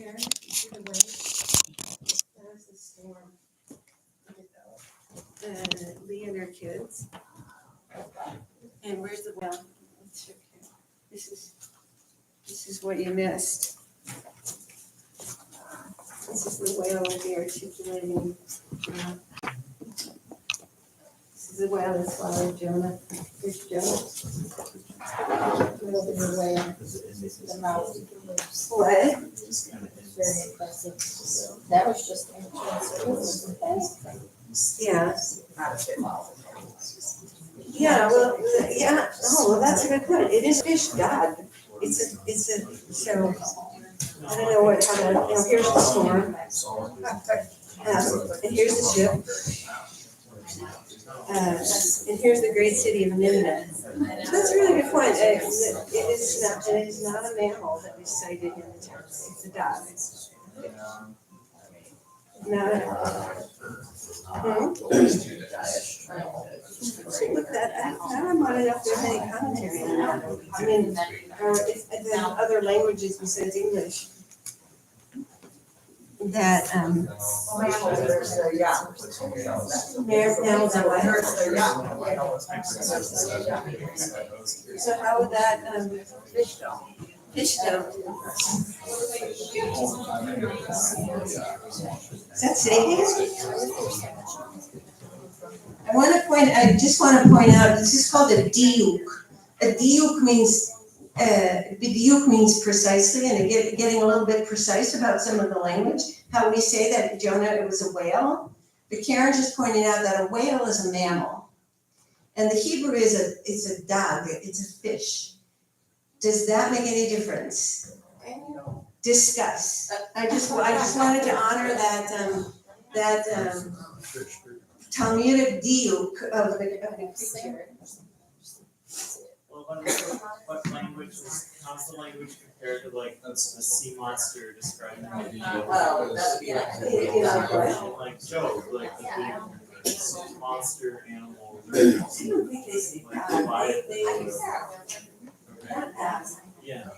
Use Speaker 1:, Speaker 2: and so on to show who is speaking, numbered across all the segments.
Speaker 1: here? You see the wave? There's the storm. Lee and her kids. And where's the well? This is what you missed. This is the whale with the articulating. This is the whale that swallowed Jonah. Here's Jonah. Look at the whale. The mouth. What?
Speaker 2: Very impressive. That was just
Speaker 1: Yeah. Yeah, well, yeah, oh, well, that's a good point. It is fish god. It's a, so, I don't know what, how to, here's the storm. And here's the ship. And here's the great city of Nineveh. That's a really good point. It is not a mammal that we cited in the text. It's a dog. Not a. Look that, I'm not enough to have any commentary on that. I mean, or if there's other languages besides English that, mammals are what? So how would that, fish don't? Fish don't. Is that saying? I just want to point out, this is called a diuk. A diuk means precisely, and getting a little bit precise about some of the language, how we say that Jonah, it was a whale. But Karen just pointed out that a whale is a mammal. And the Hebrew is a dog, it's a fish. Does that make any difference? Discuss. I just wanted to honor that Talmudic diuk of the picture.
Speaker 3: Well, what language how's the language compared to like a sea monster describing the like Job, like the big monster animal. Yeah. Yeah.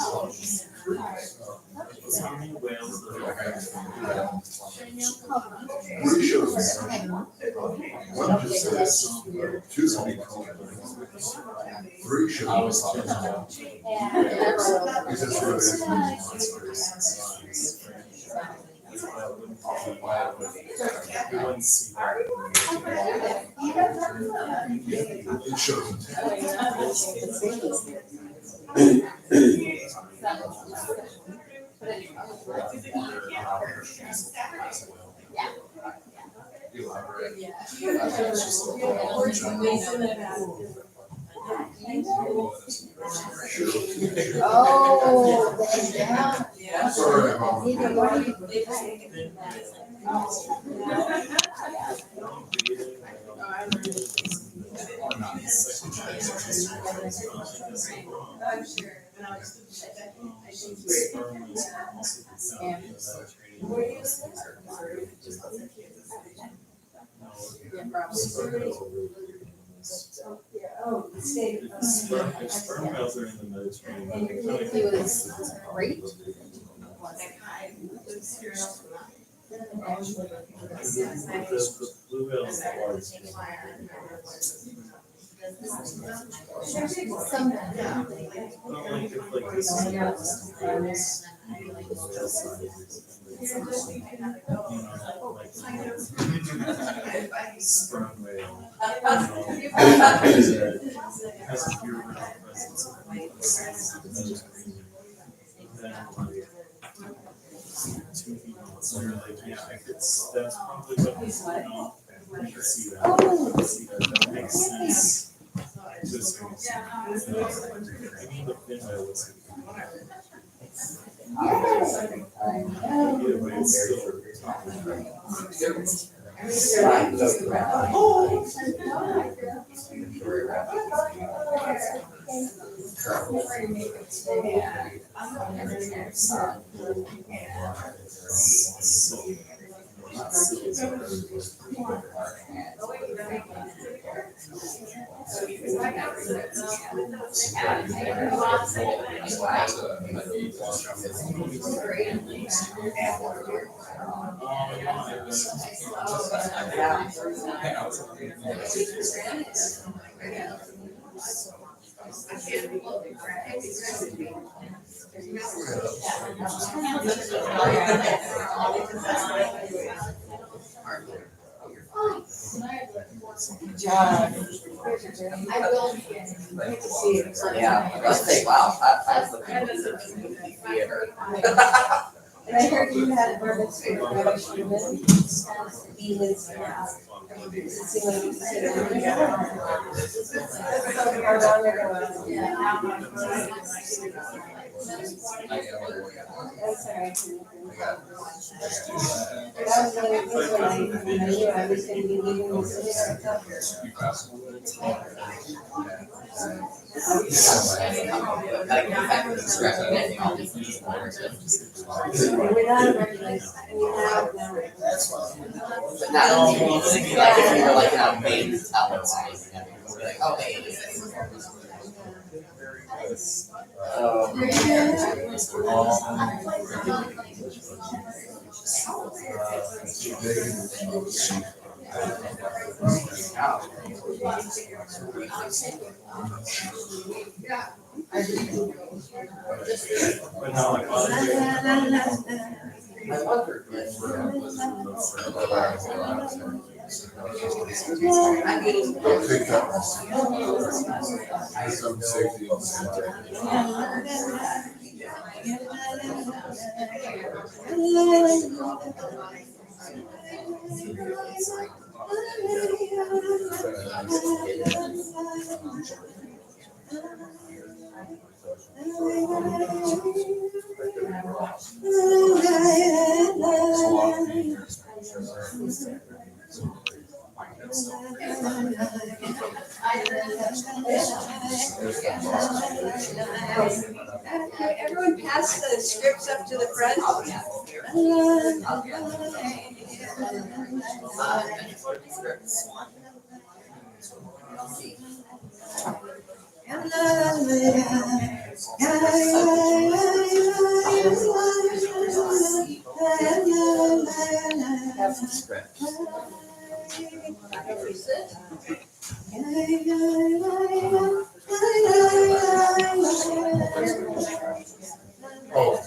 Speaker 1: Oh.
Speaker 3: How many whales
Speaker 4: Three shows. One just says, two speak. Three shows. He says, it shows.
Speaker 1: I'm sure. Oh, state.
Speaker 3: Sperm whales are in the Mediterranean.
Speaker 2: He was great.
Speaker 3: The blue whales are large. Sperm whale. Has a year-round presence in the Mediterranean. So you're like, yeah, that's probably what he's doing. I can see that. That makes sense. mean the pinwheel was.
Speaker 5: Yeah, let's say, wow, that's the movie theater.
Speaker 2: And I heard you had a bourbon street graduation event. He was, That's all right. That was one of the things when I knew I was gonna be leaving the city. We're not recognized, we have now.
Speaker 5: But not, thinking like if you were like in a main talent site, we'd be like, oh, hey.
Speaker 3: But now like,
Speaker 5: I wonder if
Speaker 4: Pick up some safety.
Speaker 1: Everyone pass the scripts up to the front.
Speaker 5: have some script.
Speaker 4: Oh.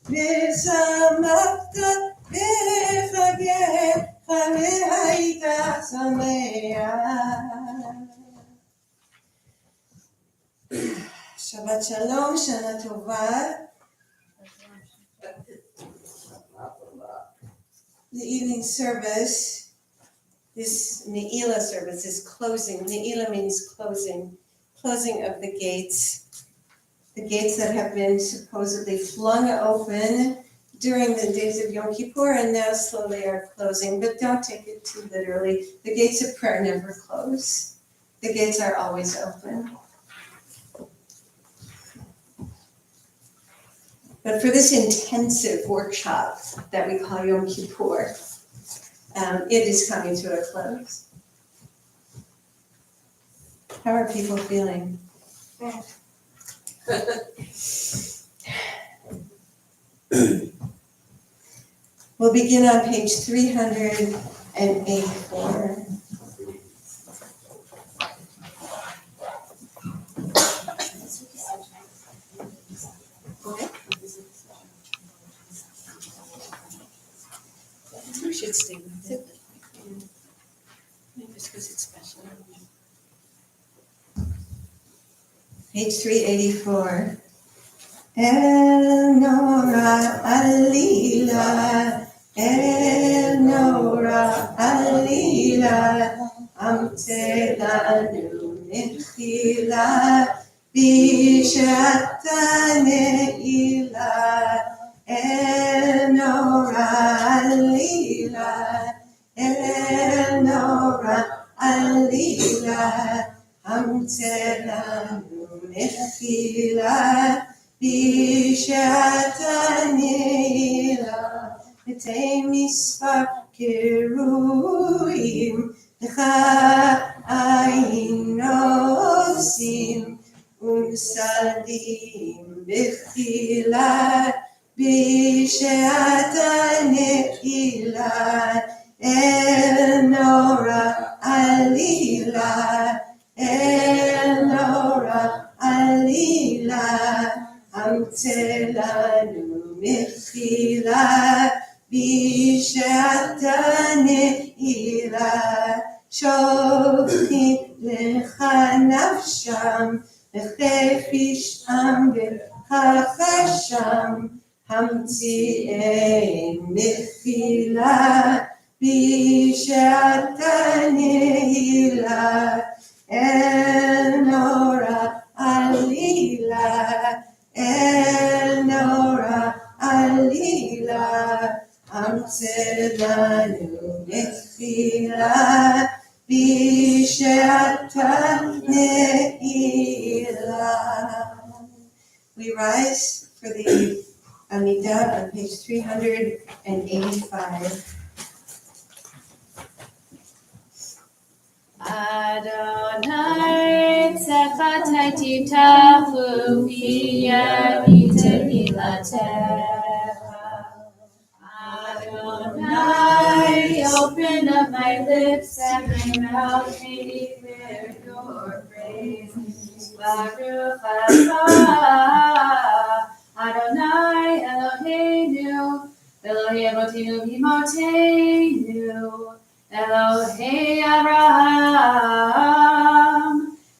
Speaker 1: ושמחת בחגיך והיית שמח. שבת שלום, שנה טובה. The evening service, this Ne'ilah service is closing. Ne'ilah means closing of the gates that have been supposedly flung open during the days of Yom Kippur and now slowly are closing. But don't take it too literally. The gates of prayer never close. The gates are always open. But for this intensive workshop that we call Yom Kippur, it is coming to a close. How are people feeling? We'll begin on page 384.
Speaker 2: We should stay with it. Maybe it's because it's special.
Speaker 1: Page 384. El Nora Alila, El Nora Alila, Amtelanu Nechila, Bishata Neila, El Nora Alila, El Nora Alila, Amtelanu Nechila, Bishata Neila, Etei Mispar Keruim, Lecha Ayin Nosim, Umsalim Bechila, Bishata Neila, El Nora Alila, El Nora Alila, Amtelanu Mechila, Bishata Neila, Shofchim Lecha Nafsham, Lechefisham V'chachasham, Hamtzi'ei Mechila, Bishata Neila, El Nora Alila, El Nora Alila, Amtelanu Nechila, Bishata Neila. We rise for the Amidah on page 385.
Speaker 2: Adonai tzedakah titafu miyadi tehilatecha. Adonai, open up my lips and my mouth may declare your praise. Baruch atah Adonai Eloheinu, Elohei Avotinu v'Imotenu, Elohei Abraham,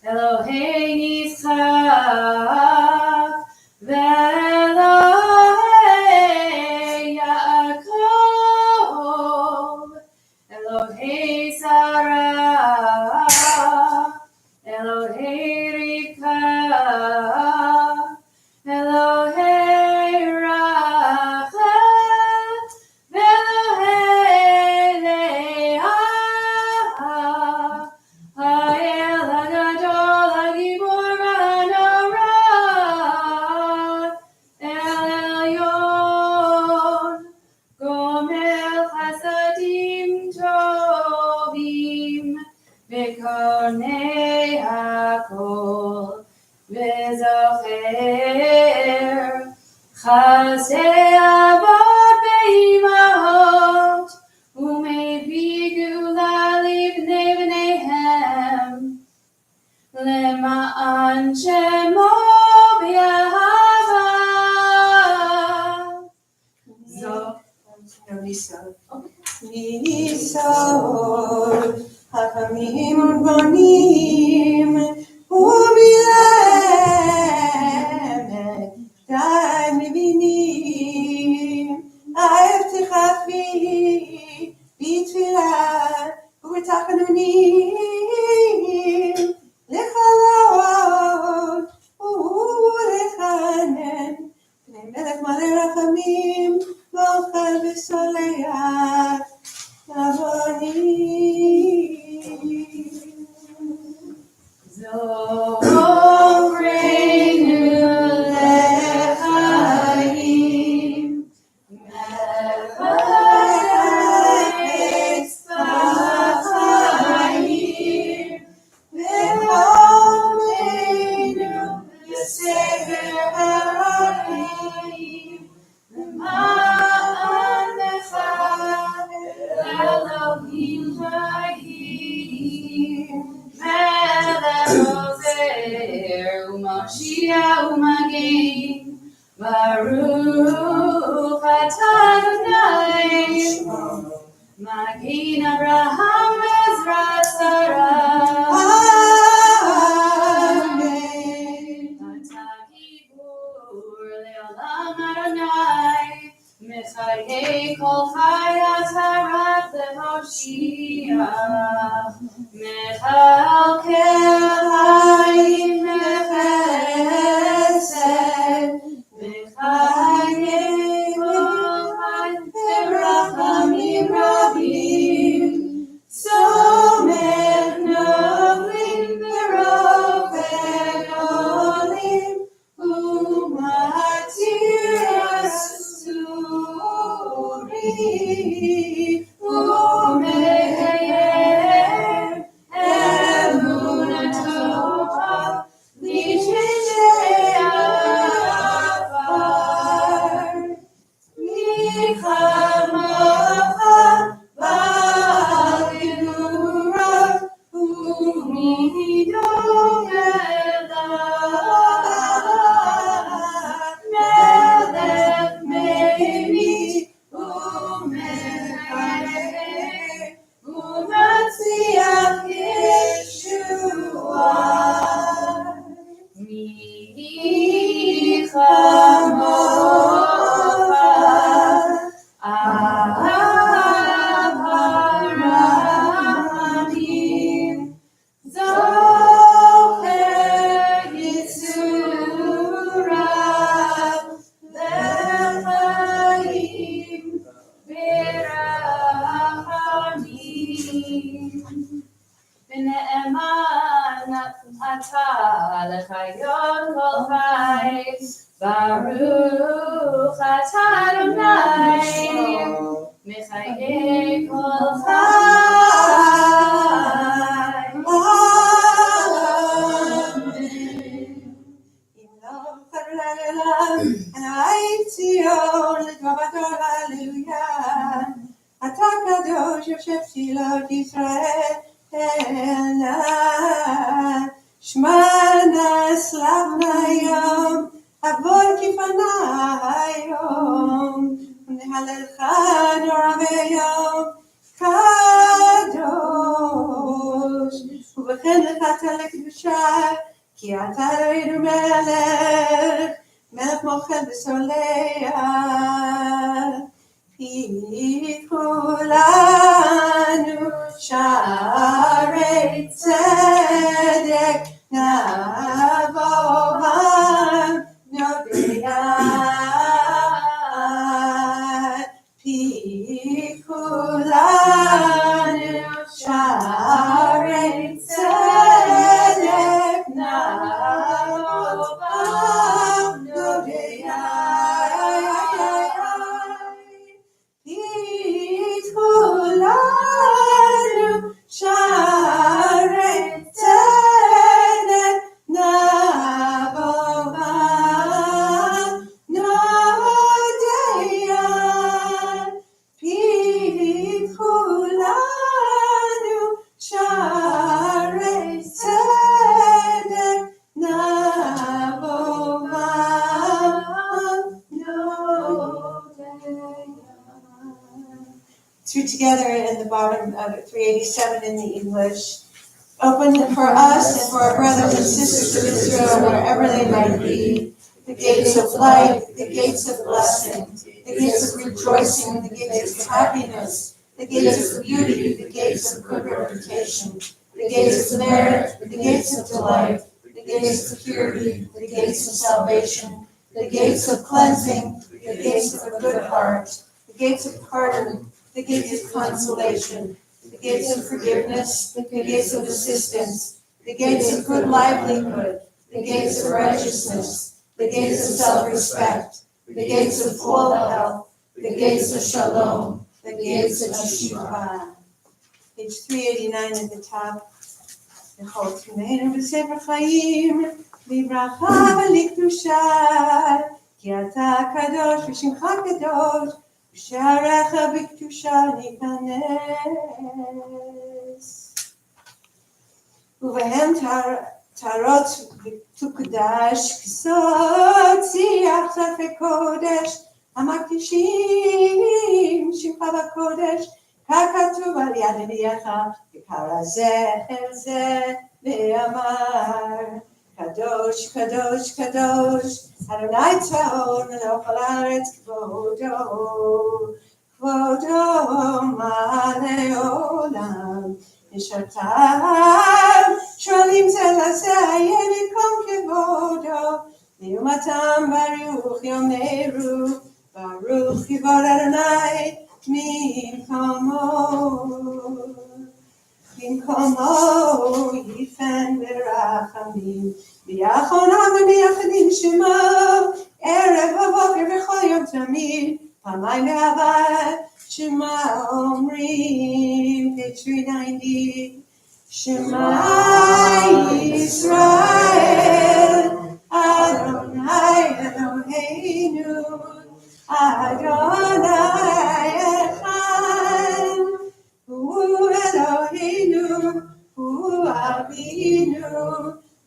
Speaker 2: Elohei Yitzchak, Ve'Elohei Yaakov, Elohei Sarah, Elohei Rivka, Elohei Rachel, Ve'Elohei
Speaker 1: Nisod. Nisod, Hakamim Urbanim, Ubilemet, Dai Mivinim, Aevticha fi, Bitfilah, Ubetachanunim, Lechalawot, Ulechanen, Pnei Melech Malei Rachamim, Mochel V'Soleach, Avonim.
Speaker 2: Zoreinu lechaim, mevareis b'chaim, v'chomeinu b'sefer ha'achim, למען לך אלוהים חיים, מלך עוזר ומושיע ומגן, ברוך אתה אדוני, מגן אברהם בעזרת שרה. אתה גיבור לעולם אדוני, מחיי כל חי אתה רק להושיע, מכלכל חיים וחסד, מחיי כל חי ברחמים רבים, סומך נופלים ורופא עולים, ומתיר אסורים, ומאיר אמונתו לשמשי עפר. מי כמוך בעל גבורה, ומי דומה לך, מלך ממיט ומחיה, ומצליח ישועה. מי כמוך אב הרחמים, זוכר ייסוריו לחיים ברחמים. ונאמן אתה לחיות כל חי, ברוך אתה אדוני, מחיי כל חי.
Speaker 1: אתה קדוש יושב תפילות ישראל, שמענה סלבנה יום, עבוד כפנייום, ונהללך נורא ויום, קדוש, ובכן לך אתה לקדושה, כי אתה אלוהינו מלך, מלך מוחל וסולח. פיתחו לנו שערי צדק, נבוא נודע. פיתחו לנו שערי צדק, נבוא נודע. through together in the bottom of 387 in the English. Open for us and for our brothers and sisters of Israel, wherever they might be, the gates of light, the gates of blessing, the gates of rejoicing, the gates of happiness, the gates of beauty, the gates of good reputation, the gates of merit, the gates of delight, the gates of purity, the gates of salvation, the gates of cleansing, the gates of a good heart, the gates of pardon, the gates of consolation, the gates of forgiveness, the gates of assistance, the gates of good livelihood, the gates of righteousness, the gates of self-respect, the gates of full health, the gates of shalom, the gates of Shiva. Page 389 at the top. V'chol tmeinu b'sefer chaim, libracha v'likdusha, ki ata kadosh v'shimcha kadosh, v'sharecha b'kdusha nikanes. ובהם טהרות ותוקדש, כסות שיח צלפי קודש, המקדישים שמך בקודש, ככתוב על יד אביך, וקרא זה אל זה, ואמר, קדוש, קדוש, קדוש, אדוני צבאות מלך הארץ כבודו, כבודו מלא עולם. נשארתם שואלים זה לזה, יהיה מקום כבודו, לעומתם ברוך יאמרו, ברוך כבוד אדוני במקומו ייתן ברחמים, ביחונם וביחדים שמו, ערב ובוקר וכל יום תמיד, פעמיים באהבה Shema Omrim, page 390. Shema Yisrael, Adonai Eloheinu, Adonai Echad, Hu Eloheinu, Hu Avinu,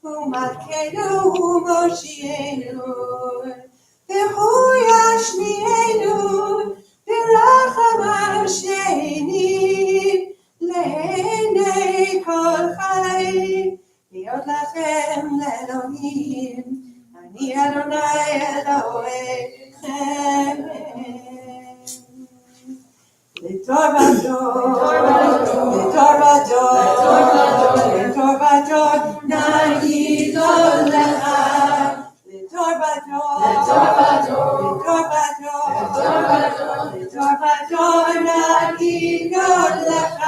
Speaker 1: Hu Malkeinu, Hu Moshienu, V'Hu Yashmienu, ברחמיו שני לעיני כל חי, להיות לכם לאלוהים, אני אדוני אלוהיכם. לדור ודור, לדור ודור, לדור ודור, נגיד לך. לדור ודור, לדור ודור, לדור ודור נגיד לך,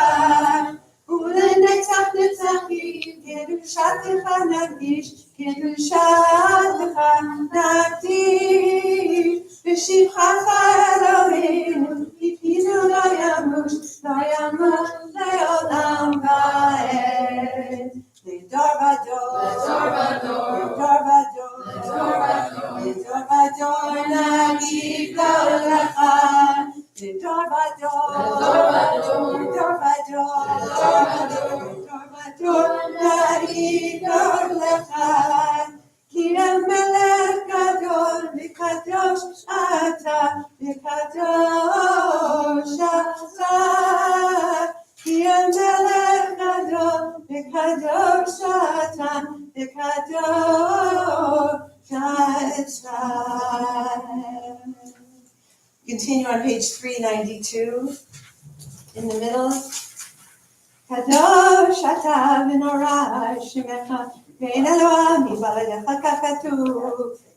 Speaker 1: ולנצח נצחים, קדושתך נקדיש, קדושתך נקדיש, ושבחך אלוהינו, יקינו לא ימוש, לא ימוש לעולם ועד. לדור ודור, לדור ודור, לדור ודור, לדור ודור נגיד לך, לדור ודור, לדור ודור, לדור ודור נגיד לך, כי המלך גדול וקדוש אתה, וקדוש אתה, כי המלך גדול וקדוש אתה, וקדוש אתה. Continue on page 392, in the middle. Kadosh ata v'nora shemecha ve'en Elohim yivaledecha kachatu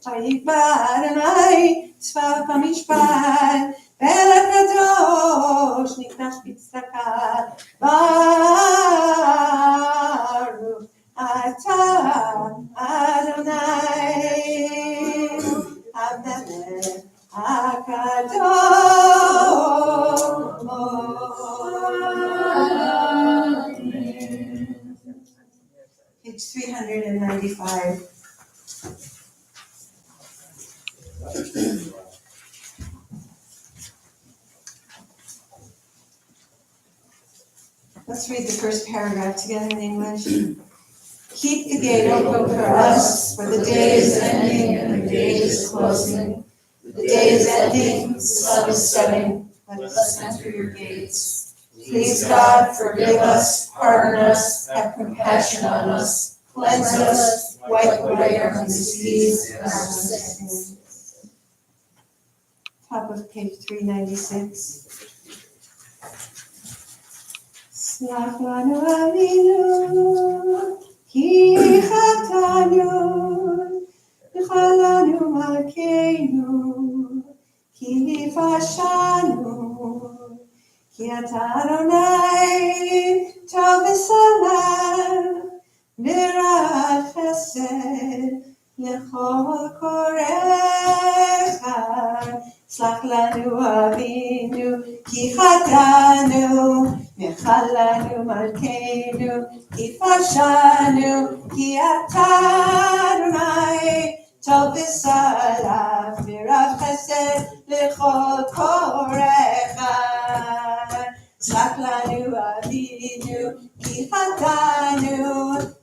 Speaker 1: vayikbar Adonai tzvaot hamishpat ve'el kadosh nikdash b'tzedaka baruch ata Adonai HaMelech Page 395. Let's read the first paragraph together in English. Keep the gate open for us, for the day is ending and the day is closing. The day is ending, the sun is setting. let
Speaker 2: Let
Speaker 1: us
Speaker 2: us enter your gates.
Speaker 1: Please, God, forgive us, pardon us, have compassion on us, cleanse us, wipe away our disease and our sins. Top of page 396. Slach lanu avinu, ki chatanu, v'chalanu malkeinu, ki nifashanu, ki ata Adonai tov v'salam, v'ra'at chesed l'chol korecha. Slach lanu avinu, ki chatanu, v'chalanu malkeinu, ki fashanu, ki ata Adonai tov v'salam, v'ra'at chesed l'chol korecha. Slach lanu avinu, ki chatanu,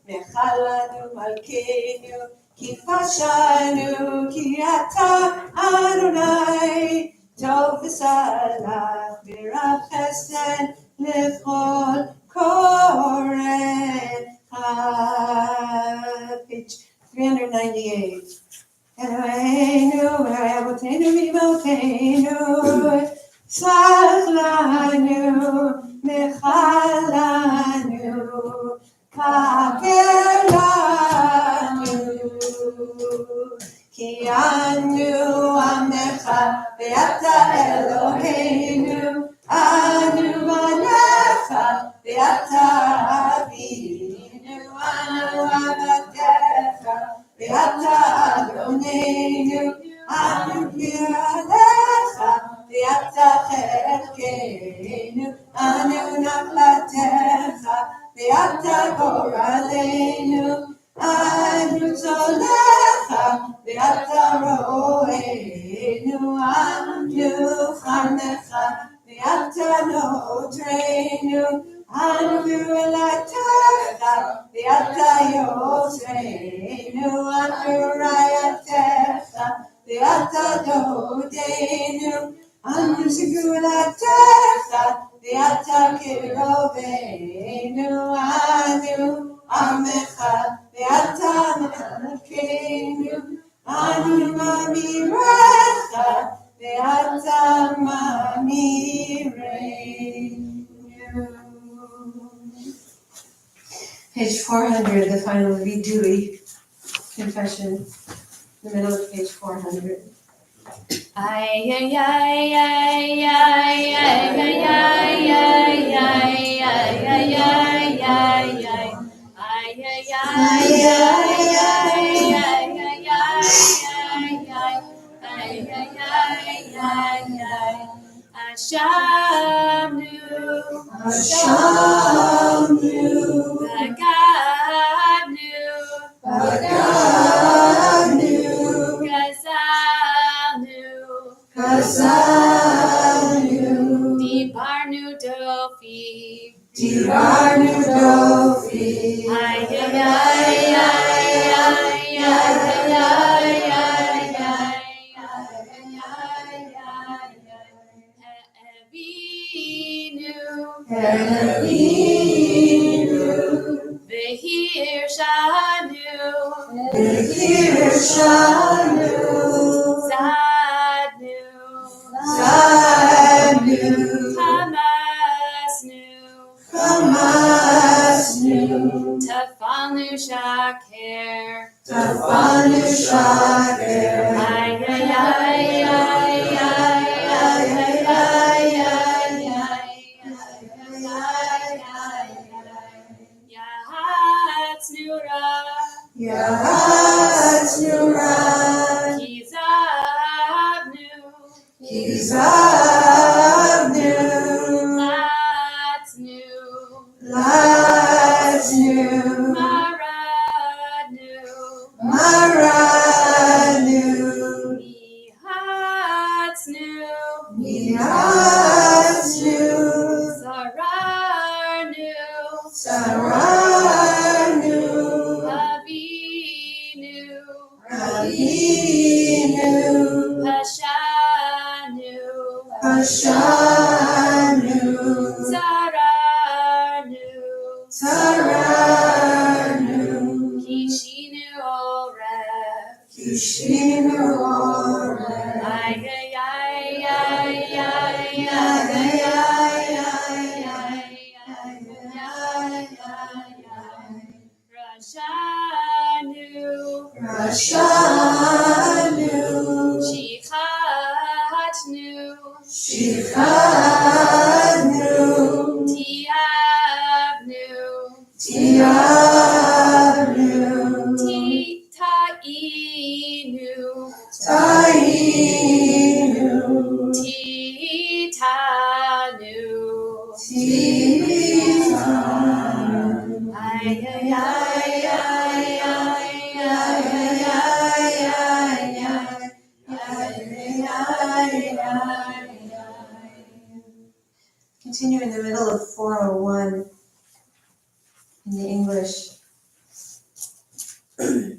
Speaker 1: v'chalanu malkeinu, ki fashanu, ki ata Adonai tov v'salach, v'ra'at chesed l'chol korecha. Page 398. Eloheinu v'Avoteinu v'Imoteinu, slach lanu, v'chalanu, kaper lanu, ki anu amecha ve'ata Eloheinu, anu banecha ve'ata avinu, anu avatecha ve'ata Adonenu, anu b'alecha ve'ata chelkeinu, anu nachlatecha ve'ata goralenu, anu tzolecha ve'ata ro'enu, anu chanecha ve'ata nodrenu, anu v'elatecha ve'ata yosreinu, anu rayatecha ve'ata dodenu, anu segulatecha ve'ata kirovenu, anu amecha ve'ata malkeinu, anu mamirecha ve'ata mamirenu. Page 400, the final Vidui confession, the middle of page 400.
Speaker 2: Ay, ay, ay, ay, ay, ay, ay, ay, ay, ay, ay, ay, ay, ay. Ay, ay, ay, Hashamnu, Bagadnu, Gazalnu, Dibarnu Dofi, ay, ay, ay, ay, ay, Evinu, Vehir Shanu, Zadnu, Hamasnu, Tafanu Shaker, ay, ay, ay, ay, Yahatzura, Kizavnu, Latznu, Maranu, Nihatznu, Saranu, Avinu, Hashanu,
Speaker 1: Rashanu,
Speaker 2: Sararnu,
Speaker 1: Saranu,
Speaker 2: Kishinu Oref,
Speaker 1: Kishinu Oref,
Speaker 2: ay, Rashanu,
Speaker 1: Rashanu,
Speaker 2: Shichatnu,
Speaker 1: Shifanu,
Speaker 2: Tiavnu,
Speaker 1: Tiavnu,
Speaker 2: Tainu,
Speaker 1: Tainu,
Speaker 2: Titanu,
Speaker 1: Titanu,
Speaker 2: ay,
Speaker 1: Continue in the middle of 401 in the English.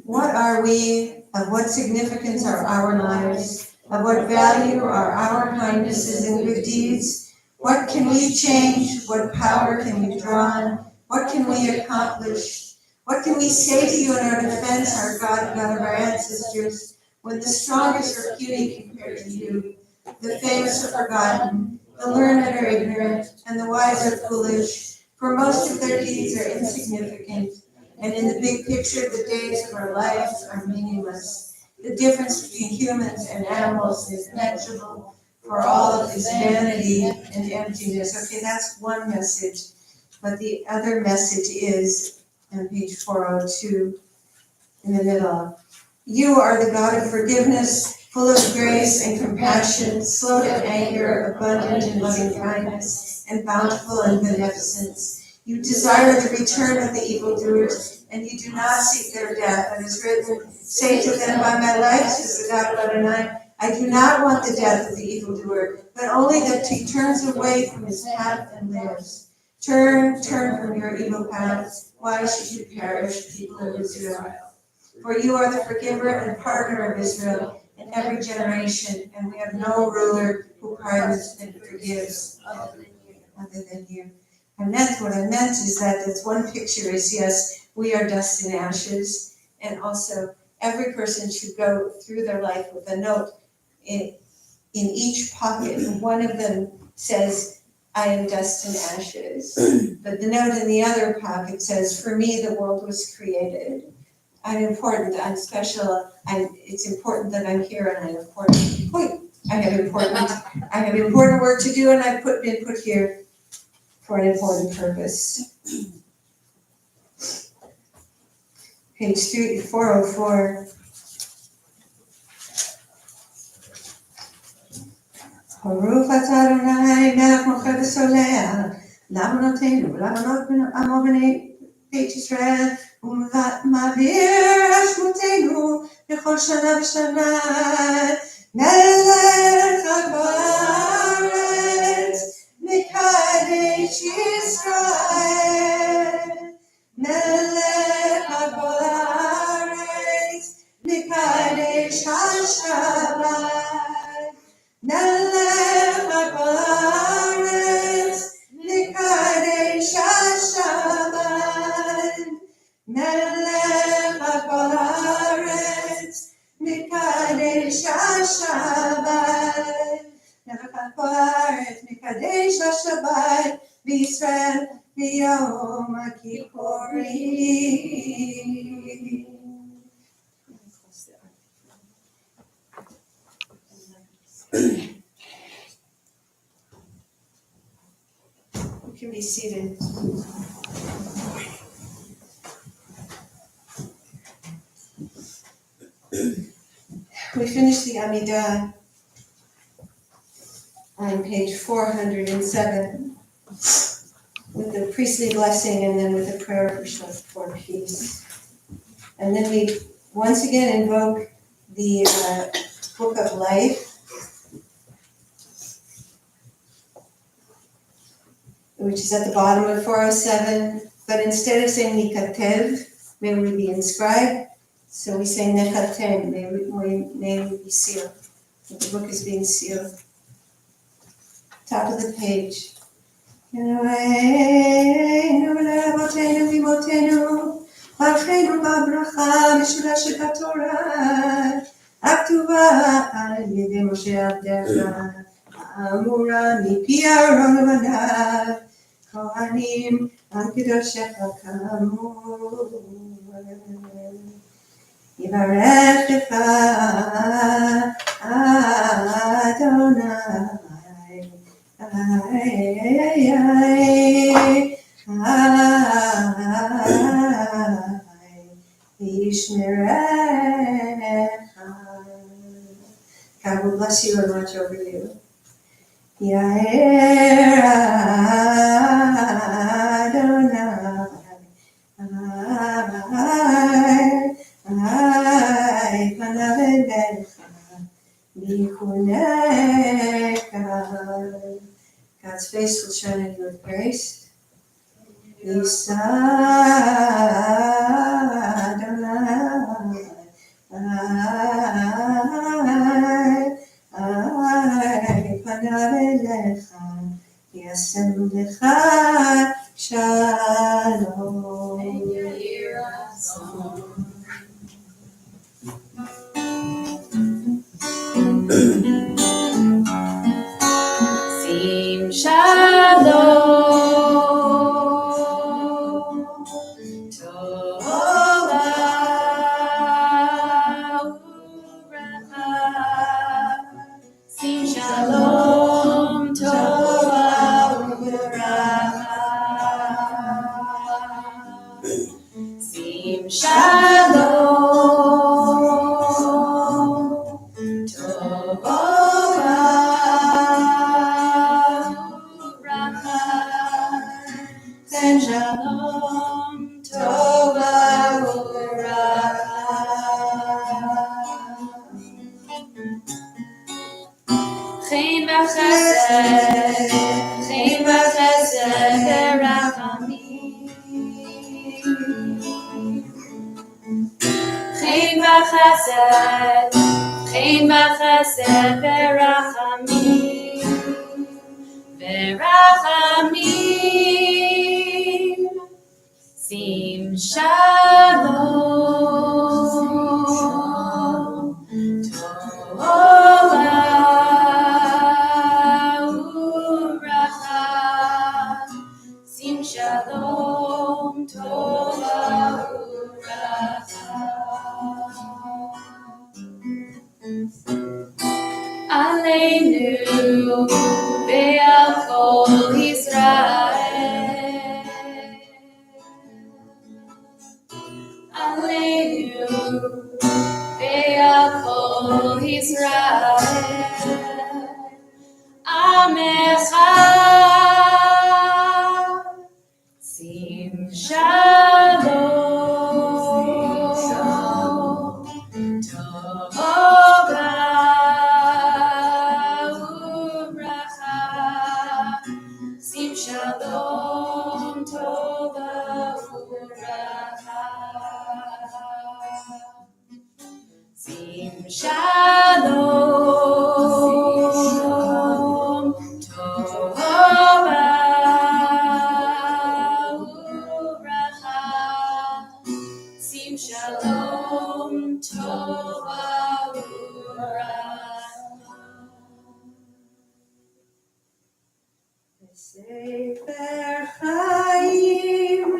Speaker 1: What are we? Of what significance are our lives? Of what value are our kindnesses and good deeds? What can we change? What power can we draw on? What can we accomplish? What can we say to you in our defense, our God, God of our ancestors, when the strongest are puny compared to you? The famous are forgotten, the learned are ignorant, and the wise are foolish, for most of their deeds are insignificant. And in the big picture, the days of our lives are meaningless. The difference between humans and animals is negligible, for all of its vanity and emptiness. Okay, that's one message. But the other message is on page 402 in the middle. You are the God of forgiveness, full of grace and compassion, slow to anger, abundant in loving kindness, and bountiful in beneficence. You desire the return of the evildoers, and you do not seek their death. And it's written, say to them, by my life, says the God of Adonai, I do not want the death of the evildoer, but only that he turns away from his path and lives. Turn from your evil paths. Why should you perish, people of Israel? For you are the forgiver and partner of Israel in every generation, and we have no ruler who pardons and forgives other than you. What I meant is that this one picture is, yes, we are dust and ashes, and also every person should go through their life with a note in each pocket. One of them says, I am dust and ashes. But the note in the other pocket says, for me the world was created. I'm important, I'm special, it's important that I'm here, and I have important work to do, and I've been put here for an important purpose. Page 404. Baruch atah Adonai melech mocheh v'soleh, lavanotenu, lavanot amo b'nei Beit Yisrael, ומעביר אשמותינו בכל שנה ושנה, מלך על כל הארץ, מקדש ישראל. מלך על כל הארץ, מקדש השבת. מלך על כל הארץ, מקדש השבת. מלך על כל הארץ, מקדש השבת. מלך על כל הארץ, מקדש השבת, בישראל ביום הכיפורים. You can be seated. We finished the Amidah on page 407 with the priestly blessing and then with the prayer for peace. And then we once again invoke the book of life, which is at the bottom of 407, but instead of saying Nikatev, may we be inscribed, so we say Nechatem, may we be sealed. The book is being sealed. top of the page. אלוהינו לאבותינו ואמותינו, ברכנו בברכה משולשת התורה, הכתובה על ידי משה עבדך, האמורה מפי אהרון ובניו, כהנים על קדושך כאמור. יברכך אדוני, ישמרך. God will bless you and watch over you. Yair Adonai panav elecha v'yichunecha. God's face will shine on you with grace. Yisa Adonai panav elecha v'yasem lecha shalom.
Speaker 2: Sim shalom, tova uvracha. Sim shalom, tova uvracha. Sim shalom, tova uvracha. Sim shalom, tova uvracha. Chen v'chesed, chen v'chesed v'rachamim. Chen v'chesed, chen v'chesed v'rachamim. V'rachamim. Sim shalom, tova uvracha. Sim shalom, tova uvracha. Aleinu ve'al kol Yisrael. Aleinu ve'al kol Yisrael. Amecha. Sim shalom, tova uvracha. Sim shalom, tova uvracha. Sim shalom, tova uvracha. Sim shalom, tova uvracha.
Speaker 1: Sefer Chaim,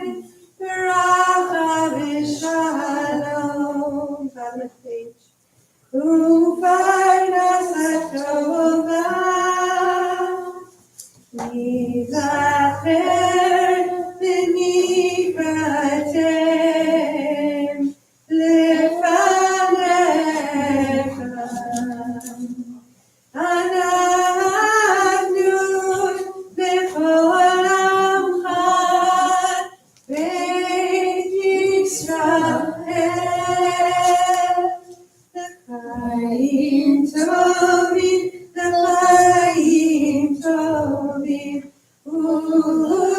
Speaker 1: Bracha v'Shalom. Bottom of the page. U'parnasat tova, nizacher v'nifratem lefanecha. אנחנו בכל עמך בית ישראל, לחיים טובים, לחיים טובים ולשלום.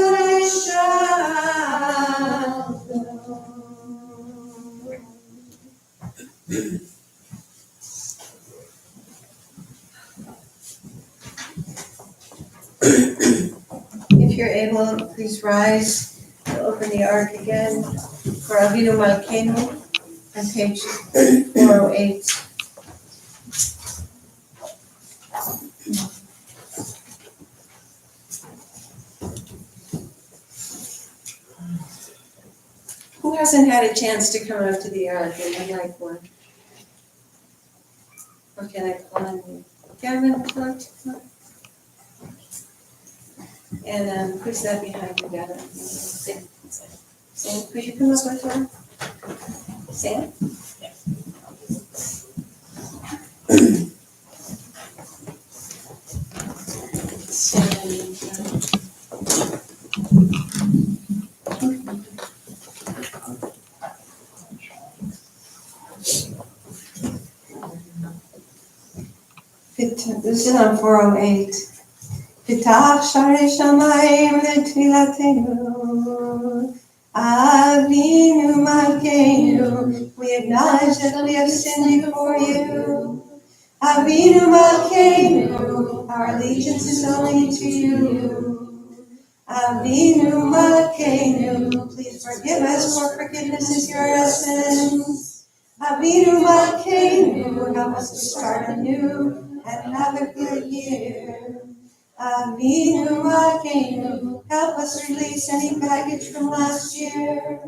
Speaker 1: If you're able, please rise to open the ark again for Avinu Malkeinu on page 408. Who hasn't had a chance to come out to the ark and would like one? Or can I call on you? Kevin, come. And who's that behind you, Gavin? Sam. Sam, could you come up with her? Sam? This is on 408. Pitach Sharei Shamayim Letfilatenu Avinu Malkeinu. We acknowledge that we have sinned before you. Avinu Malkeinu, our allegiance is only to you. Avinu Malkeinu, please forgive us, for forgiveness is your essence. Avinu Malkeinu, help us to start anew and have a good year. Avinu Malkeinu, help us release any baggage from last year.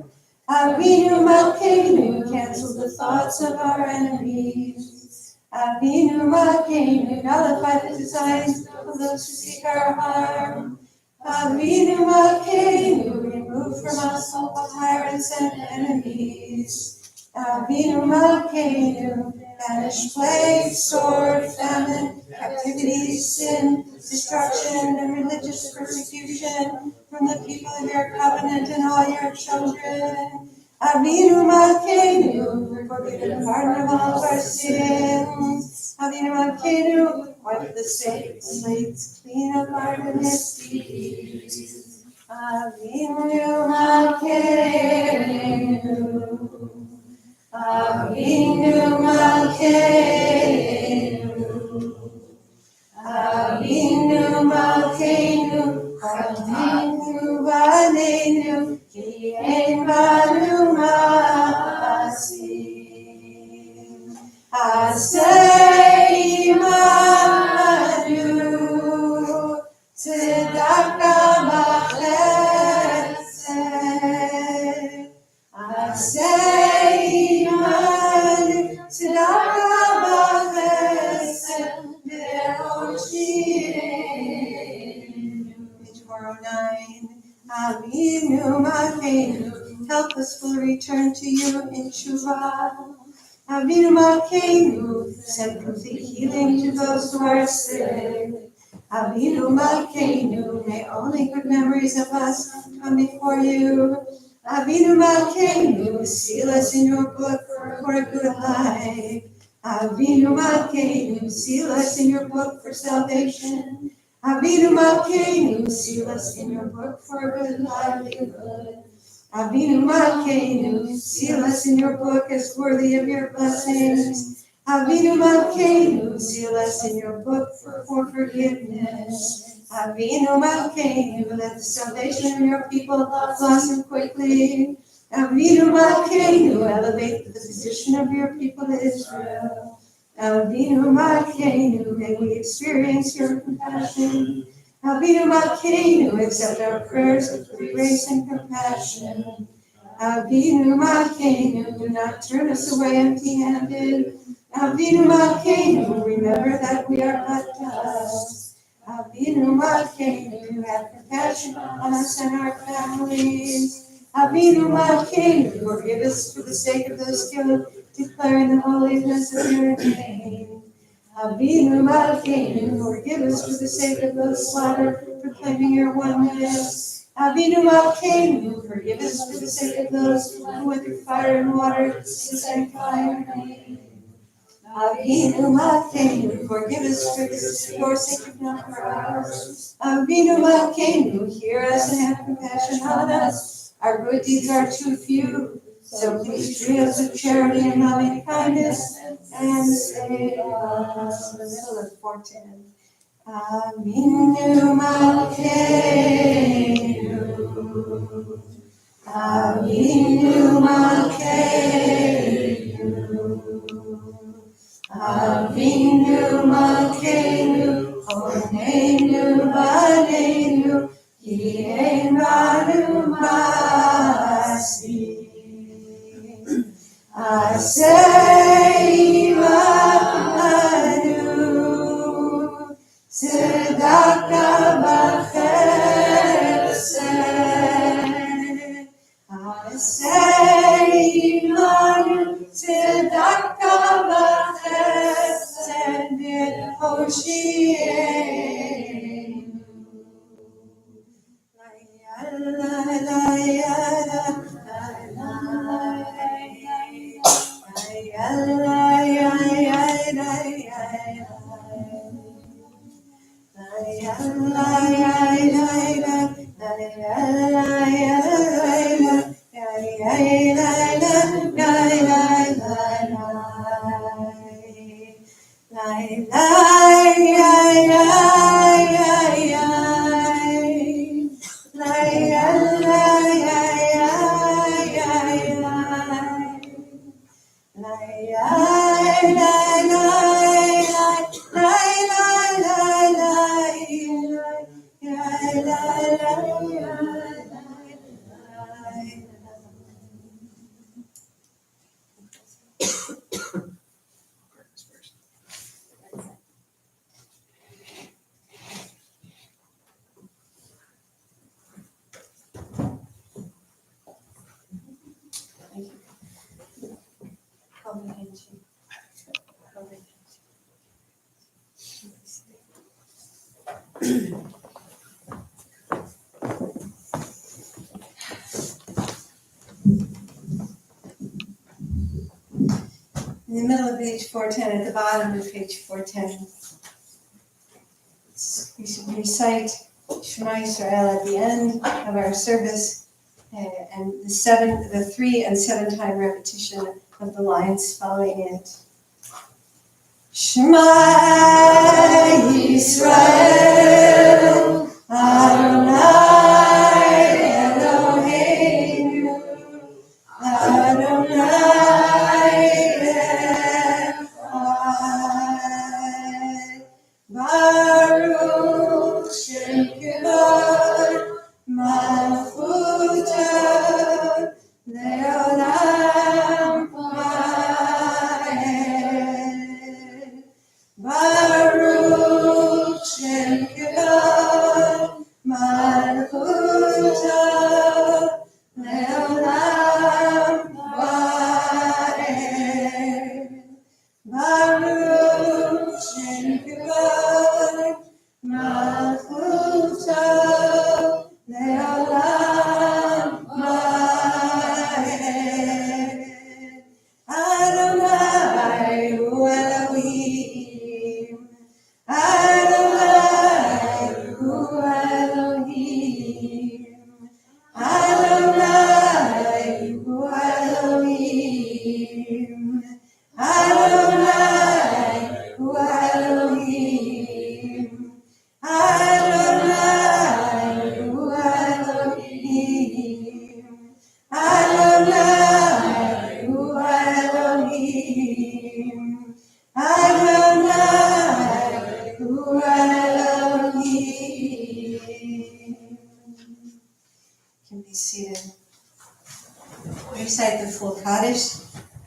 Speaker 1: Avinu Malkeinu, cancel the thoughts of our enemies. Avinu Malkeinu, nullify the designs of those who seek our harm. Avinu Malkeinu, remove from us all tyrants and enemies. Avinu Malkeinu, banish plague, sword, famine, captivity, sin, destruction, and religious persecution from the people of your covenant and all your children. Avinu Malkeinu, forgive and pardon of all of our sins. Avinu Malkeinu, wipe the slates clean of our misdeeds. Avinu Malkeinu. Avinu Malkeinu, Avinu Malkeinu, Avinu Baneinu, Ki ein banu ma'asim. Aseh imanu, tzedakah b'chesed. Aseh imanu, tzedakah b'chesed, be'oshireinu. Page 409. Avinu Malkeinu, help us will return to you in Shuvah. Avinu Malkeinu, send complete healing to those who are sick. Avinu Malkeinu, may only good memories of us come before you. Avinu Malkeinu, seal us in your book for a good life. Avinu Malkeinu, seal us in your book for salvation. Avinu Malkeinu, seal us in your book for a good livelihood. Avinu Malkeinu, seal us in your book as worthy of your blessings. Avinu Malkeinu, seal us in your book for forgiveness. Avinu Malkeinu, let the salvation of your people blossom quickly. Avinu Malkeinu, elevate the position of your people Israel. Avinu Malkeinu, may we experience your compassion. Avinu Malkeinu, accept our prayers with grace and compassion. Avinu Malkeinu, do not turn us away empty-handed. Avinu Malkeinu, remember that we are but dust. Avinu Malkeinu, have compassion on us and our families. Avinu Malkeinu, forgive us for the sake of those killed, declaring the holiness of your name. Avinu Malkeinu, forgive us for the sake of those slaughtered, proclaiming your oneness. Avinu Malkeinu, forgive us for the sake of those who went through fire and water to sanctify your name. Avinu Malkeinu, forgive us for your sake, not for ours. Avinu Malkeinu, hear us and have compassion on us. Our good deeds are too few, so please treat us with charity and loving kindness and save us. The middle of 410. Avinu Malkeinu. Avinu Malkeinu, Avinu Malkeinu, Onenu Banenu, Kiemanu Masi, Asei Manu, Tzedaka B'Chesed, Asei Manu, Tzedaka B'Chesed, Hoshienu. In the middle of page 410, at the bottom of page 410, we should recite Shema Yisrael at the end of our service, and the 3 and 7 time repetition of the lines following it. Shema Yisrael, Adonai Eloheinu, Adonai Echad, Baruch Shem Kivod Malchuto Leolam Vaed, Baruch Shem Kivod Malchuto Leolam Vaed, Baruch Shem Kivod Malchuto Leolam Vaed. Adonai hu Elohim, Adonai hu Elohim, Adonai hu Elohim, Adonai hu Elohim, Adonai hu Elohim, Adonai hu Elohim, Adonai hu Elohim. You can be seated. Recite the full Kaddish,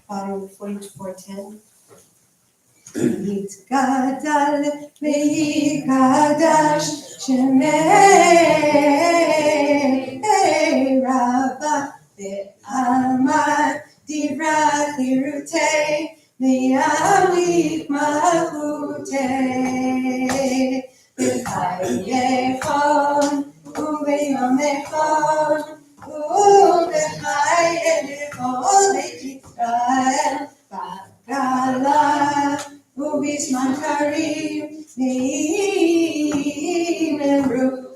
Speaker 1: bottom of 410. Yitgadal v'yikadash shemei rabba ve'alma dirat lirutei v'yamlik malchutei v'chayechon u'v'yom echon u'v'chayechon v'Yisrael b'gala ובזמן קריב ויאמרו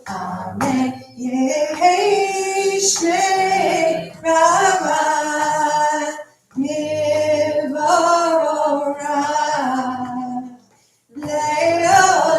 Speaker 1: אמן יהי שמי רבה מבורך לעולם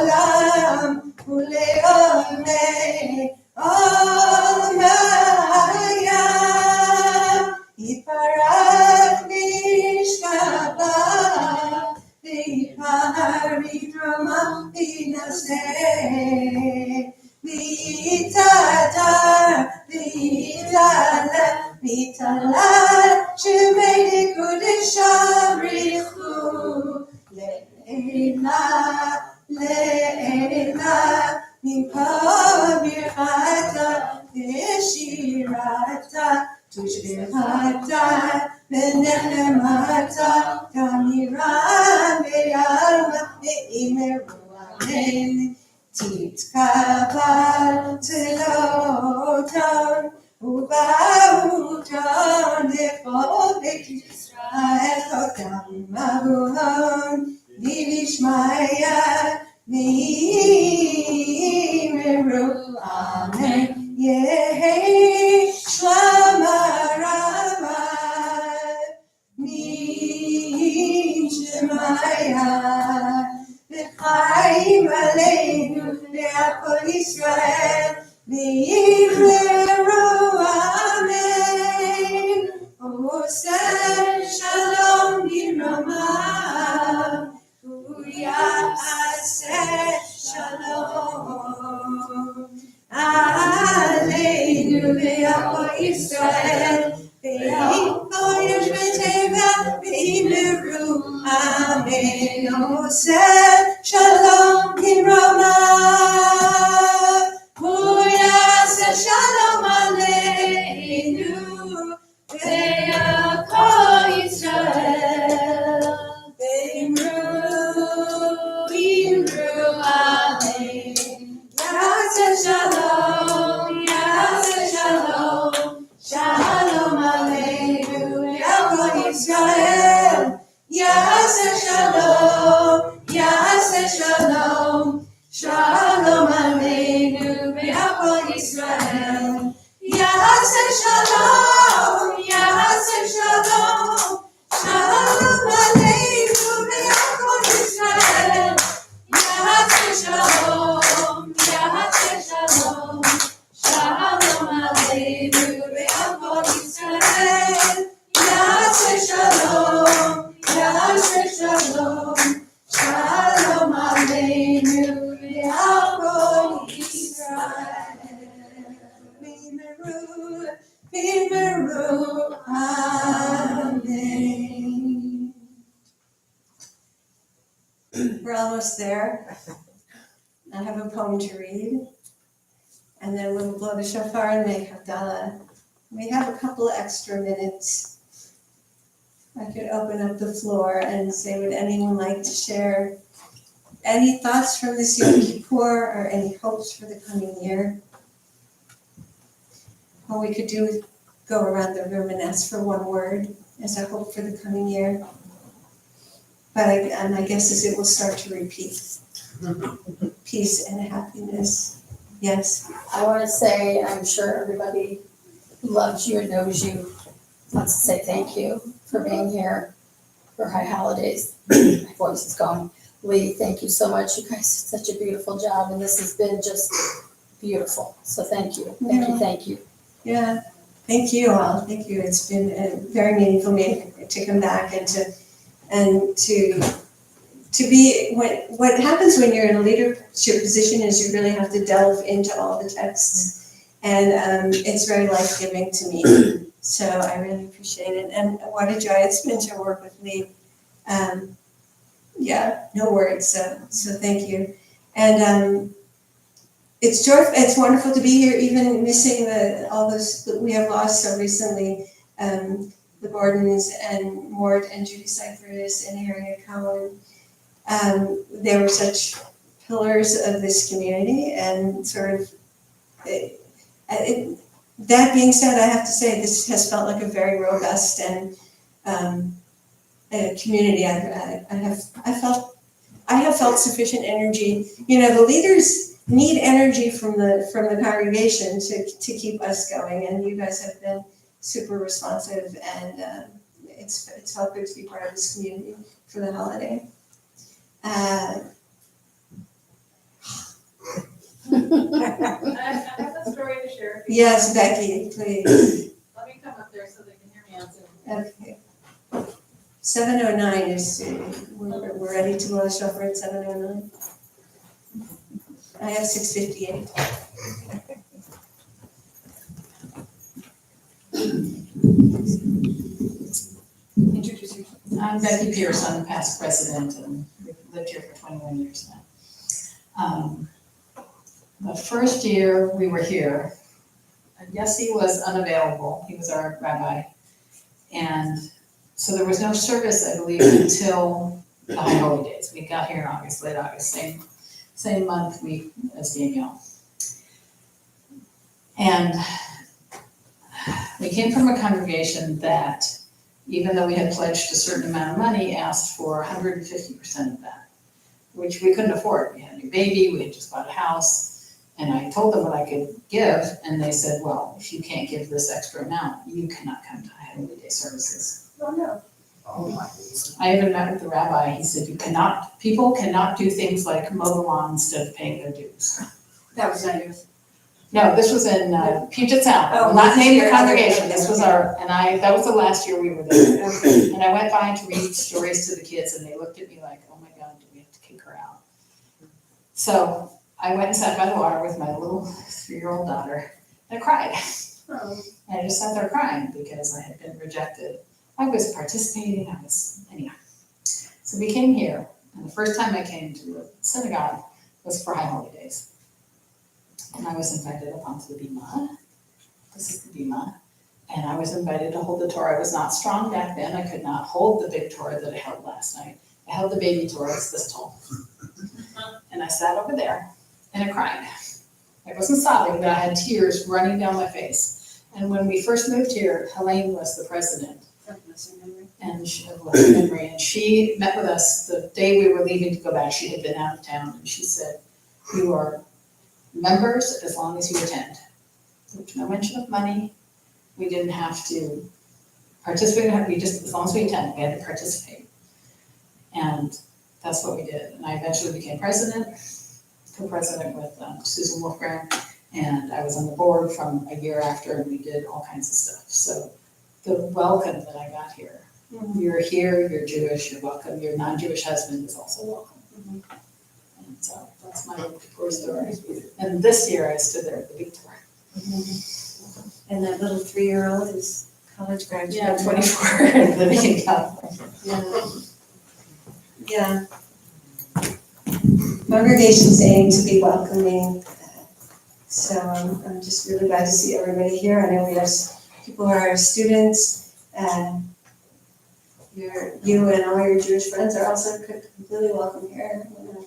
Speaker 1: Tushbihata Benelemata Damira Beyalma Imeruamen Titkabal Tilotan Ubautan Nefolek Israel Hodam Mabuhan Divishmaya Mimeru Amen Yehi Shlamarabai Mi Shemaya V'chaim Aleinu Le'akol Yisrael V'yivreru Amen Oseh Shalom B'Ramav Uyaseh Shalom Aleinu Le'akol Yisrael Ve'ikol Yoshvei Teva Ve'yimeru Amen Oseh Shalom B'Ramav Uyaseh Shalom Aleinu Ve'akol Yisrael Ve'yimeru Amen Yaseh Shalom, Yaseh Shalom, Shalom Aleinu Ve'akol Yisrael. Yaseh Shalom, Yaseh Shalom, Shalom Aleinu Ve'akol Yisrael. Yaseh Shalom, Yaseh Shalom, Shalom Aleinu Ve'akol Yisrael. Yaseh Shalom, Yaseh Shalom, Shalom Aleinu Ve'akol Yisrael. Yaseh Shalom, Yaseh Shalom, Shalom Aleinu Ve'akol Yisrael. Mimeru, Mimeru, Amen. We're almost there. I have a poem to read, and then we'll blow the shofar and make Havdalah. We have a couple of extra minutes. I could open up the floor and say, would anyone like to share any thoughts from this Yom Kippur or any hopes for the coming year? Or we could go around the room and ask for one word as a hope for the coming year. But my guess is it will start to repeat. Peace and happiness. Yes.
Speaker 6: I want to say, I'm sure everybody who loves you and knows you wants to say thank you for being here for High Holidays. My voice is gone. Lee, thank you so much. You guys did such a beautiful job, and this has been just beautiful. So thank you. Thank you. Thank you.
Speaker 1: Yeah. Thank you all. Thank you. It's been very meaningful to come back and to be, what happens when you're in a leadership position is you really have to delve into all the texts, and it's very life-giving to me. So I really appreciate it, and what a joy it's been to work with Lee. Yeah, no words. So thank you, and it's joyful. It's wonderful to be here, even missing all those that we have lost so recently. The Gordons and Mort and Judy Cypress and Harriet Cohen. They were such pillars of this community, and sort of that being said, I have to say this has felt like a very robust and community. I have felt sufficient energy. You know, the leaders need energy from the congregation to keep us going, and you guys have been super responsive, and it's felt good to be part of this community for the holiday.
Speaker 7: I have a story to share.
Speaker 1: Yes, Becky, please.
Speaker 7: Let me come up there so they can hear me on Zoom.
Speaker 1: Okay. 7:09 is, we're ready to blow the shofar at 7:09. I have 6:58. Introduce yourself.
Speaker 8: I'm Becky Pierce, I'm the past president, and we've lived here for 21 years now. The first year we were here, Yossi was unavailable, he was our rabbi. And so there was no service, I believe, until the high holy days. We got here in August, late August, same month week as Danielle. And we came from a congregation that, even though we had pledged a certain amount of money, asked for 150% of that, which we couldn't afford. We had a new baby, we had just bought a house, and I told them what I could give, and they said, well, if you can't give this extra amount, you cannot come to High Holy Day services.
Speaker 1: Oh, no.
Speaker 8: I even met with the rabbi, he said, people cannot do things like mow the lawn instead of paying their dues.
Speaker 1: That was not yours.
Speaker 8: No, this was in Puget Sound,
Speaker 1: Oh,
Speaker 8: I'll not
Speaker 1: this is
Speaker 8: name the
Speaker 1: your other-
Speaker 8: congregation,
Speaker 1: okay,
Speaker 8: this was
Speaker 1: okay.
Speaker 8: that was the last year we were there.
Speaker 1: Okay.
Speaker 8: And I went by to read stories to the kids and they looked at me like, oh my God, do we have to kick her out? So I went and sat by the water with my little 3-year-old daughter and I cried.
Speaker 1: Oh.
Speaker 8: And I just sat there crying because I had been rejected. I was participating, anyhow. So we came here, and the first time I came to the synagogue was for High Holy Days. And I was invited up onto the bima. This is the bima. And I was invited to hold the Torah. I was not strong back then. I could not hold the big Torah that I held last night. I held the baby Torah, it's this tall. And I sat over there, and I cried. I wasn't sobbing, but I had tears running down my face. And when we first moved here, Helene was the president. And she met with us the day we were leaving to go back. She had been out of town, and she said, you are members as long as you attend. There was no mention of money. We didn't have to participate, as long as we attend, we had to participate. And that's what we did. And I eventually became president, co-president with Susan Wolfgram, and I was on the board from a year after, and we did all kinds of stuff. So the welcome that I got here, you're here, you're Jewish, you're welcome, your non-Jewish husband is also welcome. And so that's my Yom Kippur story. And this year I stood there at the big Torah.
Speaker 1: And that little 3-year-old is college graduate.
Speaker 8: Yeah, 24, and living in California.
Speaker 1: Yeah. Congregations aim to be welcoming. So I'm just really glad to see everybody here. I know we have people who are students, and you and all your Jewish friends are also completely welcome here whenever.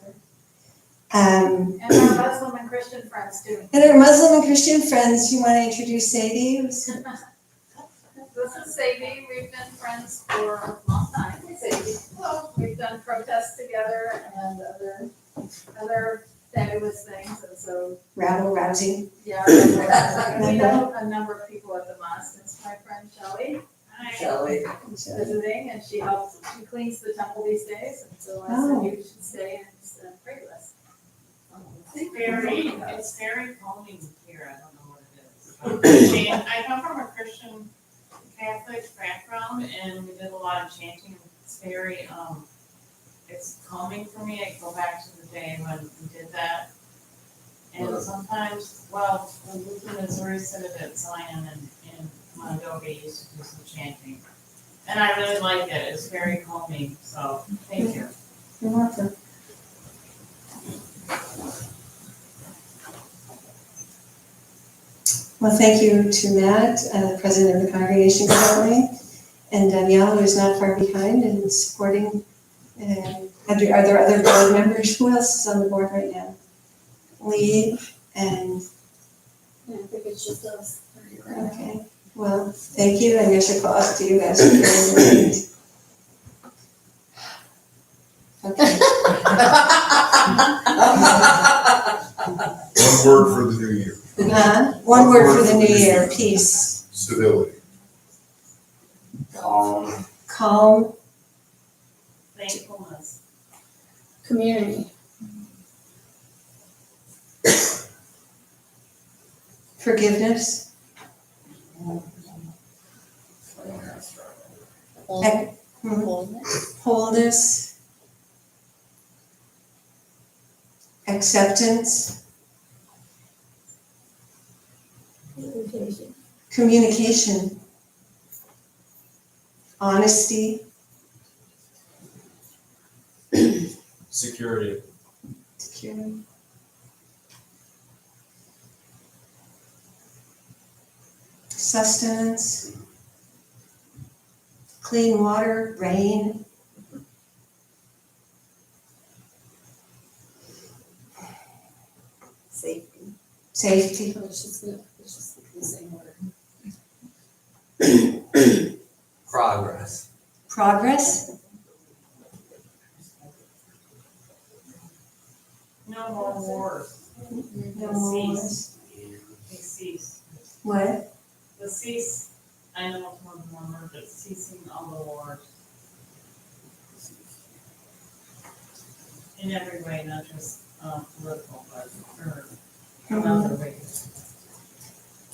Speaker 7: And our Muslim and Christian friends too.
Speaker 1: And our Muslim and Christian friends, you want to introduce Sadie?
Speaker 7: This is Sadie, we've been friends for a long time. Sadie. We've done protests together and other fabulous things, and so,
Speaker 1: Rabble rousing.
Speaker 7: yeah. We know a number of people at the mosque. It's my friend Shelley.
Speaker 1: Shelley.
Speaker 7: Visiting, and she cleans the temple these days, and so I said you should stay and pray with us.
Speaker 9: It's very calming here, I don't know what it is. I come from a Christian Catholic background and we did a lot of chanting. It's very, it's calming for me. I go back to the day when we did that. And sometimes, well, the Lutheran Missouri Synod at Zion and Mondovi used to do some chanting. And I really like it. It's very calming, so thank you.
Speaker 1: You're welcome. Well, thank you to Matt, president of the congregation currently, and Danielle, who's not far behind and supporting. Are there other board members? Who else is on the board right now? Lee and.
Speaker 6: Yeah, I think it's just us.
Speaker 1: Okay. Well, thank you, and here's your applause to you guys for doing it. Okay.
Speaker 4: One word for the new year,
Speaker 1: One word for the new year, peace.
Speaker 4: stability.
Speaker 1: Calm,
Speaker 9: Thankfulness.
Speaker 6: Community.
Speaker 1: forgiveness, wholeness, acceptance, communication, honesty,
Speaker 3: Security.
Speaker 1: security. sustenance, clean water, rain. Safety.
Speaker 6: It's just the same word.
Speaker 5: Progress.
Speaker 1: Progress.
Speaker 9: No more wars.
Speaker 1: No more.
Speaker 9: They cease.
Speaker 1: What?
Speaker 9: The cease, I know it's one more, but ceasing all the wars. In every way, not just political, but another way.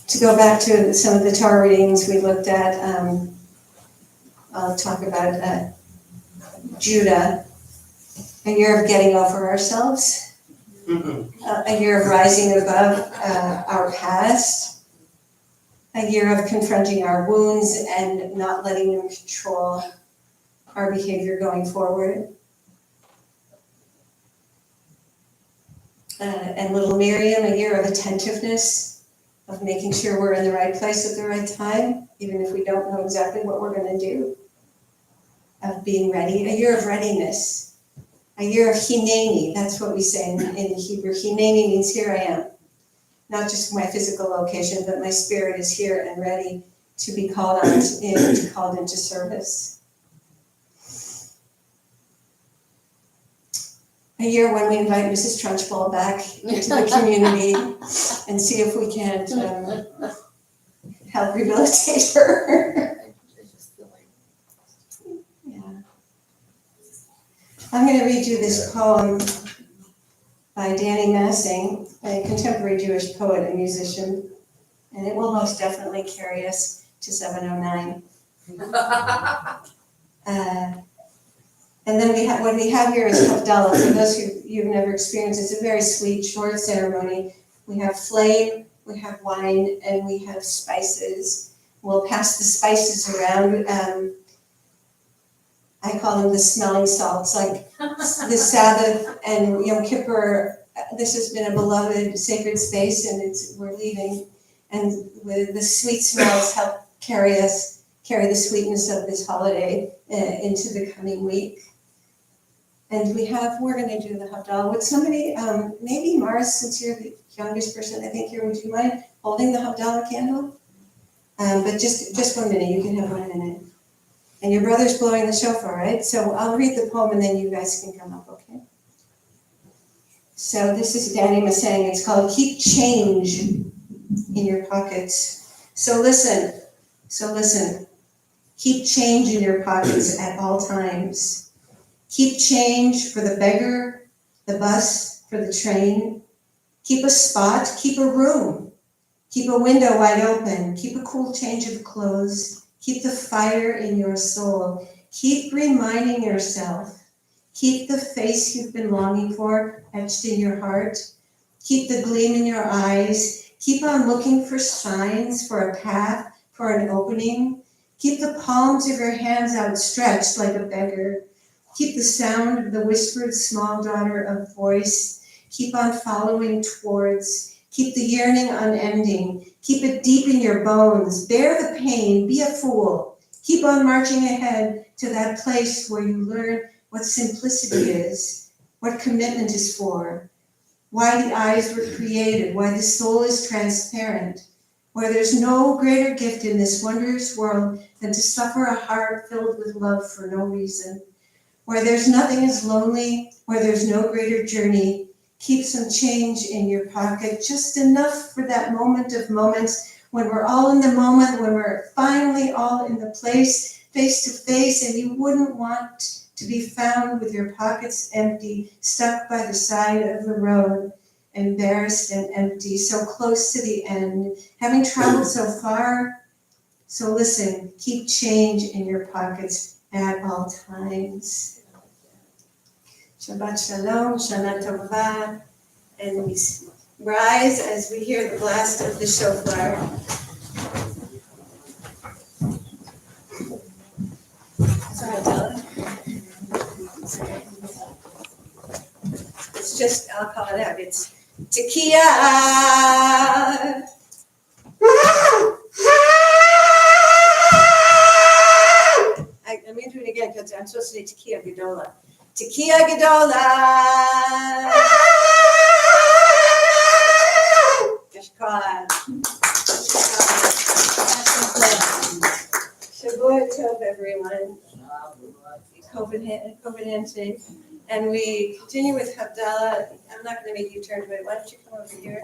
Speaker 1: To go back to some of the Torah readings we looked at, I'll talk about Judah, a year of getting over ourselves, a year of rising above our past, a year of confronting our wounds and not letting them control our behavior going forward. And little Miriam, a year of attentiveness, of making sure we're in the right place at the right time, even if we don't know exactly what we're going to do, of being ready, a year of readiness, a year of hineni. That's what we say in Hebrew. Hineni means here I am, not just my physical location, but my spirit is here and ready to be called into service. A year when we invite Mrs. Trunchbull back into the community and see if we can't help rehabilitate her. Yeah. I'm going to read you this poem by Danny Massing, a contemporary Jewish poet and musician, and it will most definitely carry us to 709. And then what we have here is Havdalah. For those you've never experienced, it's a very sweet, short ceremony. We have flame, we have wine, and we have spices. We'll pass the spices around. I call them the smelling salts, like the Sabbath and Yom Kippur. This has been a beloved sacred space, and we're leaving. And with the sweet smells help carry the sweetness of this holiday into the coming week. And we're going to do the Havdalah. Would somebody, maybe Mars, since you're the youngest person, I think here, would you mind holding the Havdalah candle? But just 1 minute, you can have 1 minute. And your brother's blowing the shofar, right? So I'll read the poem and then you guys can come up, okay? So this is Danny Massang. It's called Keep Change in Your Pockets. So listen. Keep change in your pockets at all times. Keep change for the beggar, the bus, for the train. Keep a spot, keep a room. Keep a window wide open. Keep a cool change of clothes. Keep the fire in your soul. Keep reminding yourself. Keep the face you've been longing for etched in your heart. Keep the gleam in your eyes. Keep on looking for signs, for a path, for an opening. Keep the palms of your hands outstretched like a beggar. Keep the sound of the whispered small daughter of voice. Keep on following towards. Keep the yearning unending. Keep it deep in your bones. Bear the pain. Be a fool. Keep on marching ahead to that place where you learn what simplicity is, what commitment is for, why the eyes were created, why the soul is transparent, where there's no greater gift in this wondrous world than to suffer a heart filled with love for no reason, where there's nothing as lonely, where there's no greater journey. Keep some change in your pocket, just enough for that moment of moments when we're all in the moment, when we're finally all in the place, face to face, and you wouldn't want to be found with your pockets empty, stuck by the side of the road, embarrassed and empty, so close to the end, having traveled so far. So listen, keep change in your pockets at all times. Shabbat Shalom, Shana Tova, and we rise as we hear the blast of the shofar. It's just, I'll call it out, it's Tekiah. Tekiah Gedola. Tekiah Gedola. Yeshkon. Shavua Tov, everyone. COVID handshake. And we continue with Havdalah. I'm not going to make you turn, but why don't you come over here?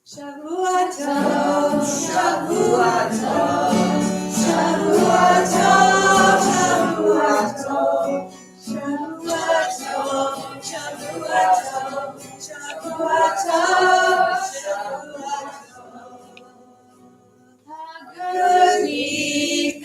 Speaker 1: Shavua Tov, Shavua Tov, Shavua Tov, Shavua Tov, Shavua Tov, Shavua Tov, Shavua Tov, Shavua Tov. A good week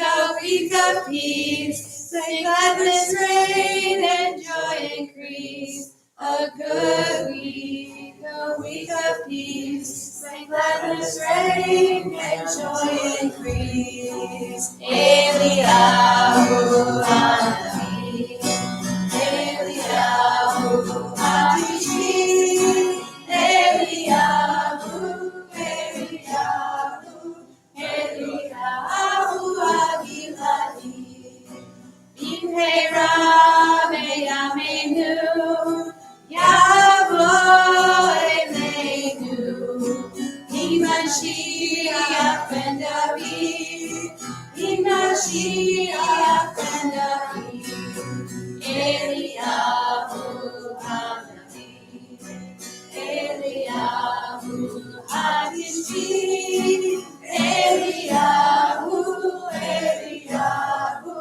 Speaker 1: of peace, may gladness reign and joy increase. A good week of peace, may gladness reign and joy increase. Eliyahu Hanavi, Eliyahu Hanavi, Eliyahu, Eliyahu, Eliyahu Agiladi. Bimheira meyamenu, Yavo Eleinu.
Speaker 2: HaMashiach ben David, Eliyahu HaNavi, Eliyahu HaTishbi, Eliyahu, Eliyahu,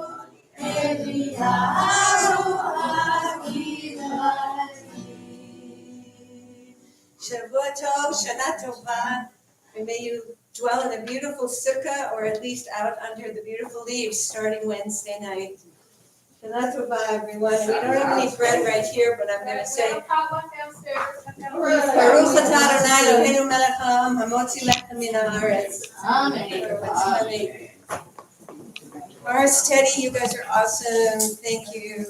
Speaker 2: Eliyahu HaKidmati.
Speaker 1: Shavua Tov, Shana Tova, and may you dwell in a beautiful sukkah, or at least out under the beautiful leaves, starting Wednesday night. Shana Tova, everyone. We don't have any bread right here, but I'm gonna say,
Speaker 7: We have a potluck downstairs.
Speaker 1: Baruch atah Adonai Eloheinu melech haolam, hamotzi lechem min haaretz.
Speaker 2: Amen.
Speaker 1: Mars, Teddy, you guys are awesome. Thank you.